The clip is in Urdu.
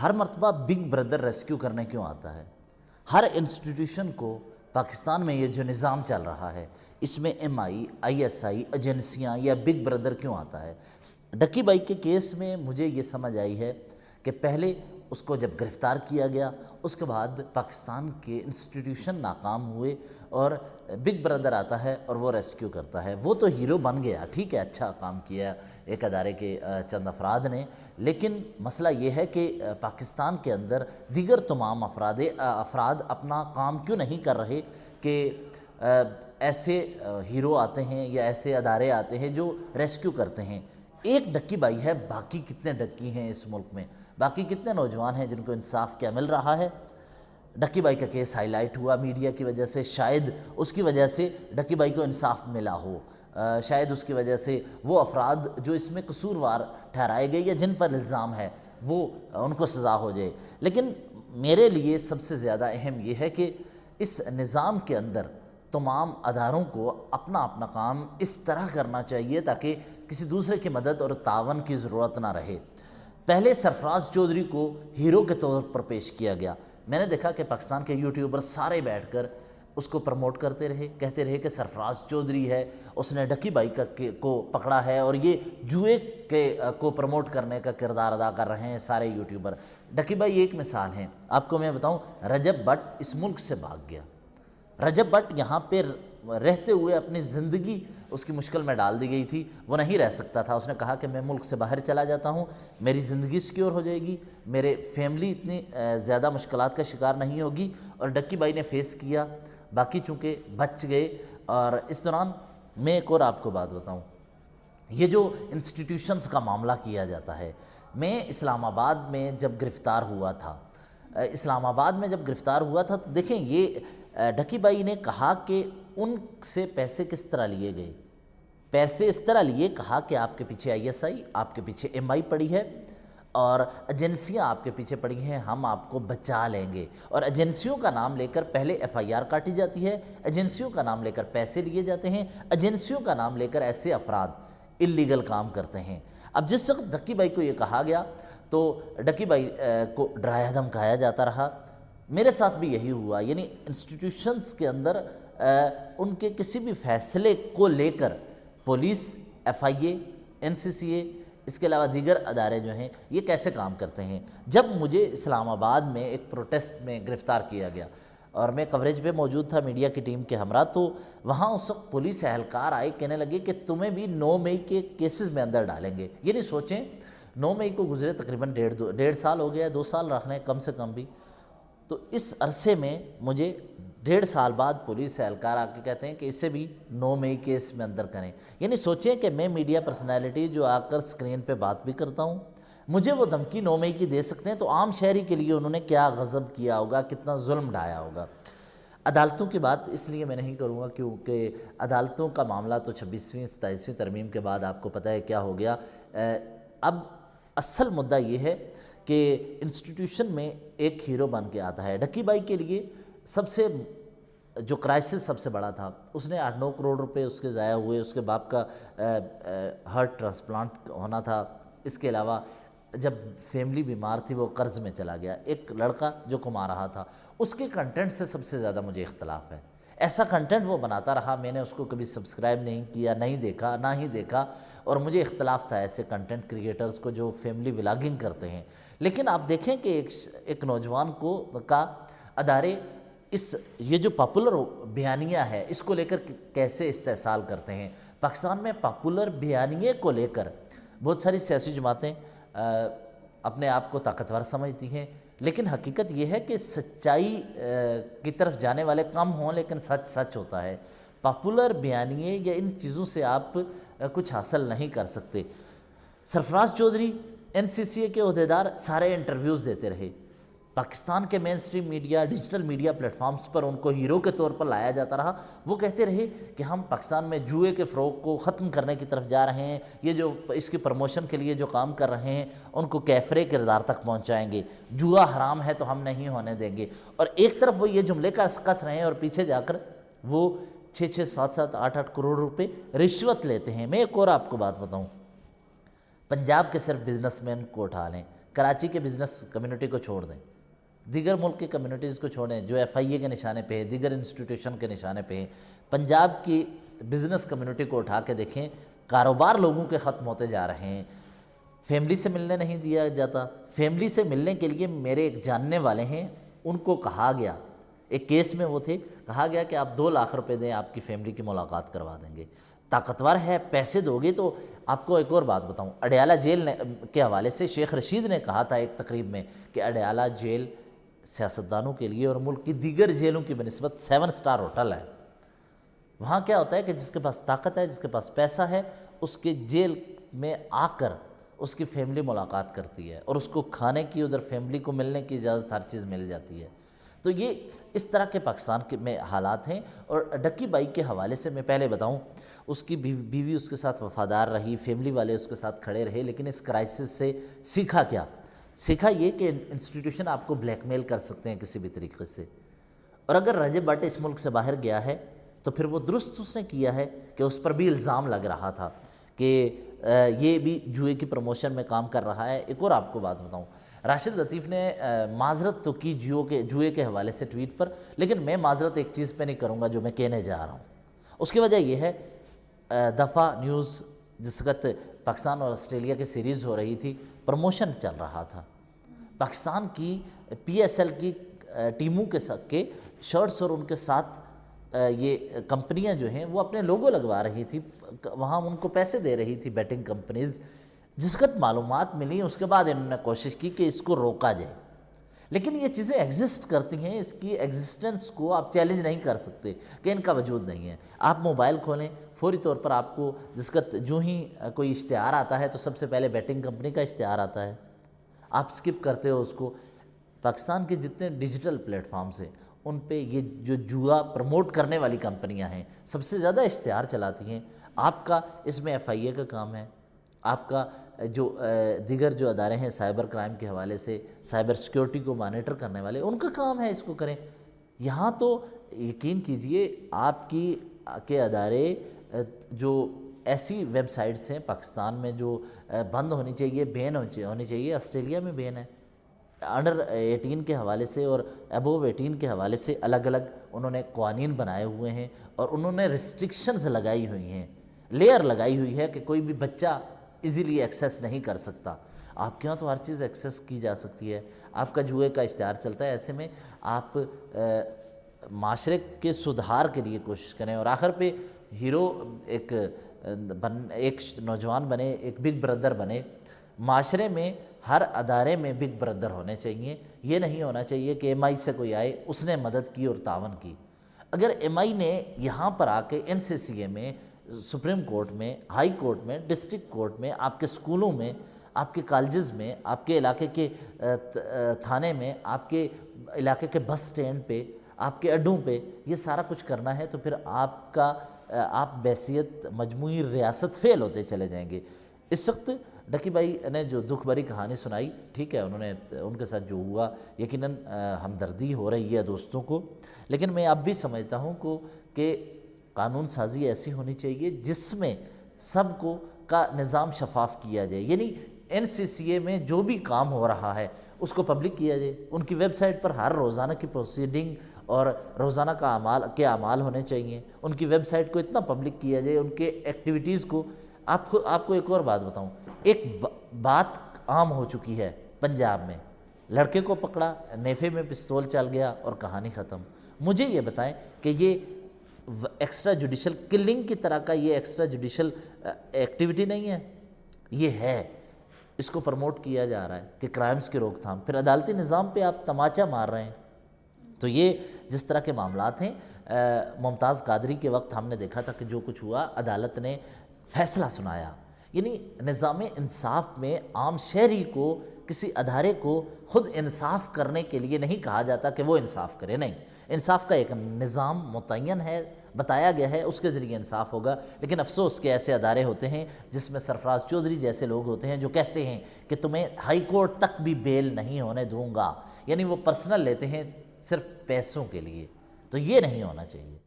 ہر مرتبہ بگ بردر ریسکیو کرنے کیوں آتا ہے؟ ہر انسٹیٹیوشن کو پاکستان میں یہ جو نظام چل رہا ہے اس میں M I I S I ایجنسیاں یا بگ بردر کیوں آتا ہے؟ ڈکی بائی کے کیس میں مجھے یہ سمجھ آئی ہے کہ پہلے اس کو جب گرفتار کیا گیا اس کے بعد پاکستان کے انسٹیٹیوشن ناکام ہوئے اور بگ بردر آتا ہے اور وہ ریسکیو کرتا ہے۔ وہ تو ہیرو بن گیا، ٹھیک ہے، اچھا کام کیا ایک ادارے کے چند افراد نے، لیکن مسئلہ یہ ہے کہ پاکستان کے اندر دیگر تمام افراد اپنا کام کیوں نہیں کر رہے کہ ایسے ہیرو آتے ہیں یا ایسے ادارے آتے ہیں جو ریسکیو کرتے ہیں۔ ایک ڈکی بائی ہے، باقی کتنے ڈکی ہیں اس ملک میں؟ باقی کتنے نوجوان ہیں جن کو انصاف کیا مل رہا ہے؟ ڈکی بائی کا کیس ہائی لائٹ ہوا میڈیا کی وجہ سے، شاید اس کی وجہ سے ڈکی بائی کو انصاف ملا ہو، شاید اس کی وجہ سے وہ افراد جو اس میں قصوروار ٹھہرائے گئے یا جن پر الزام ہے وہ ان کو سزا ہو جائے۔ لیکن میرے لیے سب سے زیادہ اہم یہ ہے کہ اس نظام کے اندر تمام اداروں کو اپنا اپنا کام اس طرح کرنا چاہیے تاکہ کسی دوسرے کی مدد اور تعاون کی ضرورت نہ رہے۔ پہلے سرفراز چودھری کو ہیرو کے طور پر پیش کیا گیا۔ میں نے دیکھا کہ پاکستان کے یوٹیوبر سارے بیٹھ کر اس کو پروموٹ کرتے رہے، کہتے رہے کہ سرفراز چودھری ہے، اس نے ڈکی بائی کو پکڑا ہے اور یہ جوئے کو پروموٹ کرنے کا کردار ادا کر رہے ہیں سارے یوٹیوبر۔ ڈکی بائی ایک مثال ہے، آپ کو میں بتاؤں، رجب بٹ اس ملک سے بھاگ گیا۔ رجب بٹ یہاں پہ رہتے ہوئے اپنی زندگی اس کی مشکل میں ڈال دی گئی تھی، وہ نہیں رہ سکتا تھا۔ اس نے کہا کہ میں ملک سے باہر چلا جاتا ہوں، میری زندگی سیکیور ہو جائے گی، میرے فیملی اتنی زیادہ مشکلات کا شکار نہیں ہوگی، اور ڈکی بائی نے فیس کیا، باقی چونکہ بچ گئے۔ اور اس دوران میں ایک اور آپ کو بات بتاؤں، یہ جو انسٹیٹیوشنز کا معاملہ کیا جاتا ہے، میں اسلام آباد میں جب گرفتار ہوا تھا تو دیکھیں یہ ڈکی بائی نے کہا کہ ان سے پیسے کس طرح لیے گئے۔ پیسے اس طرح لیے، کہا کہ آپ کے پیچھے آئی ایس آئی، آپ کے پیچھے ایم آئی پڑی ہے اور ایجنسیاں آپ کے پیچھے پڑی ہیں، ہم آپ کو بچا لیں گے۔ اور ایجنسیوں کا نام لے کر پہلے ایف آئی آر کاٹی جاتی ہے، ایجنسیوں کا نام لے کر پیسے لیے جاتے ہیں، ایجنسیوں کا نام لے کر ایسے افراد اللیگل کام کرتے ہیں۔ اب جس وقت ڈکی بائی کو یہ کہا گیا تو ڈکی بائی کو ڈرایا دھمکایا جاتا رہا۔ میرے ساتھ بھی یہی ہوا، یعنی انسٹیٹیوشنز کے اندر ان کے کسی بھی فیصلے کو لے کر پولیس، ایف آئی اے، این سی سی اے، اس کے علاوہ دیگر ادارے جو ہیں یہ کیسے کام کرتے ہیں۔ جب مجھے اسلام آباد میں ایک پروٹیسٹ میں گرفتار کیا گیا اور میں کوریج پہ موجود تھا میڈیا کی ٹیم کے ہمراہ، تو وہاں اس وقت پولیس اہلکار آئے، کہنے لگے کہ تمہیں بھی 9 مئی کے کیسز میں اندر ڈالیں گے۔ یہ نہیں سوچیں 9 مئی کو گزرے تقریباً 1.5 سال ہو گیا، 2 سال رکھنے کم سے کم بھی، تو اس عرصے میں مجھے 1.5 سال بعد پولیس اہلکار آ کے کہتے ہیں کہ اسے بھی 9 مئی کیس میں اندر کریں۔ یعنی سوچیں کہ میں میڈیا پرسنالٹی جو آ کر سکرین پہ بات بھی کرتا ہوں، مجھے وہ دھمکی 9 مئی کی دے سکتے ہیں، تو عام شہری کے لیے انہوں نے کیا غضب کیا ہوگا، کتنا ظلم ڈھایا ہوگا۔ عدالتوں کی بات اس لیے میں نہیں کروں گا کیونکہ عدالتوں کا معاملہ تو 26ویں 27ویں ترمیم کے بعد آپ کو پتہ ہے کیا ہو گیا۔ اب اصل مدعا یہ ہے کہ انسٹیٹیوشن میں ایک ہیرو بن کے آتا ہے۔ ڈکی بائی کے لیے سب سے جو کرائسس سب سے بڑا تھا، اس نے 8-9 کروڑ روپے اس کے ضائع ہوئے، اس کے باپ کا ہارٹ ٹرانسپلانٹ ہونا تھا، اس کے علاوہ جب فیملی بیمار تھی وہ قرض میں چلا گیا۔ ایک لڑکا جو کما رہا تھا، اس کے کنٹینٹ سے سب سے زیادہ مجھے اختلاف ہے۔ ایسا کنٹینٹ وہ بناتا رہا، میں نے اس کو کبھی سبسکرائب نہیں کیا، نہیں دیکھا، نہ ہی دیکھا، اور مجھے اختلاف تھا ایسے کنٹینٹ کریٹرز کو جو فیملی ولاگنگ کرتے ہیں۔ لیکن آپ دیکھیں کہ ایک نوجوان کا ادارے یہ جو پاپولر بیانیہ ہے اس کو لے کر کیسے استحصال کرتے ہیں۔ پاکستان میں پاپولر بیانیے کو لے کر بہت ساری سیاسی جماعتیں اپنے آپ کو طاقتور سمجھتی ہیں، لیکن حقیقت یہ ہے کہ سچائی کی طرف جانے والے کم ہوں، لیکن سچ سچ ہوتا ہے۔ پاپولر بیانیے یا ان چیزوں سے آپ کچھ حاصل نہیں کر سکتے۔ سرفراز چودھری، این سی سی اے کے عہدیدار سارے انٹرویوز دیتے رہے، پاکستان کے mainstream media, digital media platforms پر ان کو ہیرو کے طور پر لایا جاتا رہا۔ وہ کہتے رہے کہ ہم پاکستان میں جوئے کے فروغ کو ختم کرنے کی طرف جا رہے ہیں، یہ جو اس کی پروموشن کے لیے جو کام کر رہے ہیں ان کو کیفرے کردار تک پہنچائیں گے، جوا حرام ہے تو ہم نہیں ہونے دیں گے۔ اور ایک طرف وہ یہ جملے کس رہے ہیں اور پیچھے جا کر وہ 6-6, 7-7, 8-8 کروڑ روپے رشوت لیتے ہیں۔ میں ایک اور آپ کو بات بتاؤں، پنجاب کے صرف بزنس مین کو اٹھا لیں، کراچی کے بزنس کمیونٹی کو چھوڑ دیں، دیگر ملک کی کمیونٹیز کو چھوڑیں جو ایف آئی اے کے نشانے پہ ہے، دیگر انسٹیٹیوشن کے نشانے پہ ہیں، پنجاب کی بزنس کمیونٹی کو اٹھا کے دیکھیں، کاروبار لوگوں کے ختم ہوتے جا رہے ہیں، فیملی سے ملنے نہیں دیا جاتا۔ فیملی سے ملنے کے لیے میرے ایک جاننے والے ہیں، ان کو کہا گیا، ایک کیس میں وہ تھے، کہا گیا کہ آپ 2 لاکھ روپے دیں، آپ کی فیملی کی ملاقات کروا دیں گے۔ طاقتور ہے، پیسے دو گے تو آپ کو ایک اور بات بتاؤں، اڈیالہ جیل کے حوالے سے شیخ رشید نے کہا تھا ایک تقریب میں کہ اڈیالہ جیل سیاستدانوں کے لیے اور ملک کی دیگر جیلوں کی بنسبت 7 سٹار ہوٹل ہے۔ وہاں کیا ہوتا ہے کہ جس کے پاس طاقت ہے، جس کے پاس پیسہ ہے، اس کے جیل میں آ کر اس کی فیملی ملاقات کرتی ہے اور اس کو کھانے کی، ادھر فیملی کو ملنے کی اجازت، ہر چیز مل جاتی ہے۔ تو یہ اس طرح کے پاکستان میں حالات ہیں۔ اور ڈکی بائی کے حوالے سے میں پہلے بتاؤں، اس کی بیوی اس کے ساتھ وفادار رہی، فیملی والے اس کے ساتھ کھڑے رہے، لیکن اس کرائسس سے سیکھا کیا؟ سیکھا یہ کہ انسٹیٹیوشن آپ کو بلیک میل کر سکتے ہیں کسی بھی طریقے سے، اور اگر رجب بٹ اس ملک سے باہر گیا ہے تو پھر وہ درست اس نے کیا ہے کہ اس پر بھی الزام لگ رہا تھا کہ یہ بھی جوئے کی پروموشن میں کام کر رہا ہے۔ ایک اور آپ کو بات بتاؤں، راشد لطیف نے معذرت تو کی جوئے کے حوالے سے ٹویٹ پر، لیکن میں معذرت ایک چیز پہ نہیں کروں گا جو میں کہنے جا رہا ہوں۔ اس کی وجہ یہ ہے، دفعہ نیوز جس وقت پاکستان اور آسٹریلیا کی سیریز ہو رہی تھی، پروموشن چل رہا تھا، پاکستان کی پی ایس ایل کی ٹیموں کے شرٹس اور ان کے ساتھ یہ کمپنیاں جو ہیں وہ اپنے لوگو لگوا رہی تھی، وہاں ان کو پیسے دے رہی تھی بیٹنگ کمپنیز۔ جس وقت معلومات ملی اس کے بعد انہوں نے کوشش کی کہ اس کو روکا جائے، لیکن یہ چیزیں ایگزسٹ کرتی ہیں، اس کی ایگزسٹنس کو آپ چیلنج نہیں کر سکتے کہ ان کا وجود نہیں ہے۔ آپ موبائل کھولیں، فوری طور پر آپ کو جس وقت جو ہی کوئی اشتہار آتا ہے تو سب سے پہلے بیٹنگ کمپنی کا اشتہار آتا ہے، آپ سکپ کرتے ہو اس کو۔ پاکستان کے جتنے ڈیجیٹل پلیٹ فارمز ہیں ان پہ یہ جو جوا پروموٹ کرنے والی کمپنیاں ہیں سب سے زیادہ اشتہار چلاتی ہیں۔ آپ کا اس میں ایف آئی اے کا کام ہے، آپ کا جو دیگر جو ادارے ہیں سائبر کرائم کے حوالے سے، سائبر سیکیورٹی کو مانیٹر کرنے والے، ان کا کام ہے اس کو کریں۔ یہاں تو یقین کیجئے آپ کے ادارے جو ایسی ویب سائٹس ہیں پاکستان میں جو بند ہونی چاہیے، بین ہونی چاہیے، آسٹریلیا میں بین ہے۔ انڈر 18 کے حوالے سے اور ابوو 18 کے حوالے سے الگ الگ انہوں نے قوانین بنائے ہوئے ہیں اور انہوں نے ریسٹرکشنز لگائی ہوئی ہیں، لیئر لگائی ہوئی ہے کہ کوئی بھی بچہ ایزیلی ایکسیس نہیں کر سکتا۔ آپ کے یہاں تو ہر چیز ایکسیس کی جا سکتی ہے، آپ کا جوئے کا اشتہار چلتا ہے، ایسے میں آپ معاشرے کے سدھار کے لیے کوشش کریں۔ اور آخر پہ ہیرو ایک نوجوان بنے، ایک بگ بردر بنے، معاشرے میں ہر ادارے میں بگ بردر ہونے چاہیے۔ یہ نہیں ہونا چاہیے کہ ایم آئی سے کوئی آئے اس نے مدد کی اور تعاون کی۔ اگر ایم آئی نے یہاں پر آ کے این سی سی اے میں، سپریم کورٹ میں، ہائی کورٹ میں، ڈسٹرکٹ کورٹ میں، آپ کے سکولوں میں، آپ کے کالجز میں، آپ کے علاقے کے تھانے میں، آپ کے علاقے کے بس سٹینڈ پہ، آپ کے اڈوں پہ یہ سارا کچھ کرنا ہے تو پھر آپ بحیثیت مجموعی ریاست فیل ہوتے چلے جائیں گے۔ اس وقت ڈکی بھائی نے جو دکھ بھری کہانی سنائی، ٹھیک ہے، انہوں نے ان کے ساتھ جو ہوا یقیناً ہمدردی ہو رہی ہے دوستوں کو، لیکن میں اب بھی سمجھتا ہوں کہ قانون سازی ایسی ہونی چاہیے جس میں سب کا نظام شفاف کیا جائے، یعنی این سی سی اے میں جو بھی کام ہو رہا ہے اس کو پبلک کیا جائے، ان کی ویب سائٹ پر ہر روزانہ کی پروسیڈنگ اور روزانہ کے اعمال ہونے چاہیے، ان کی ویب سائٹ کو اتنا پبلک کیا جائے، ان کے ایکٹیویٹیز کو۔ آپ کو ایک اور بات بتاؤں، ایک بات عام ہو چکی ہے پنجاب میں، لڑکے کو پکڑا، نیفے میں پستول چل گیا اور کہانی ختم۔ مجھے یہ بتائیں کہ یہ ایکسٹرا جوڈیشل کلنگ کی طرح کا یہ ایکسٹرا جوڈیشل ایکٹیویٹی نہیں ہے؟ یہ ہے، اس کو پروموٹ کیا جا رہا ہے کہ کرائمز کی روک تھام، پھر عدالتی نظام پہ آپ تماچا مار رہے ہیں۔ تو یہ جس طرح کے معاملات ہیں، ممتاز قادری کے وقت ہم نے دیکھا تھا کہ جو کچھ ہوا، عدالت نے فیصلہ سنایا، یعنی نظام انصاف میں عام شہری کو، کسی ادارے کو خود انصاف کرنے کے لیے نہیں کہا جاتا کہ وہ انصاف کرے، نہیں، انصاف کا ایک نظام متعین ہے، بتایا گیا ہے، اس کے ذریعے انصاف ہوگا۔ لیکن افسوس کہ ایسے ادارے ہوتے ہیں جس میں سرفراز چودھری جیسے لوگ ہوتے ہیں جو کہتے ہیں کہ تمہیں ہائی کورٹ تک بھی بیل نہیں ہونے دوں گا، یعنی وہ پرسنل لیتے ہیں صرف پیسوں کے لیے، تو یہ نہیں ہونا چاہیے۔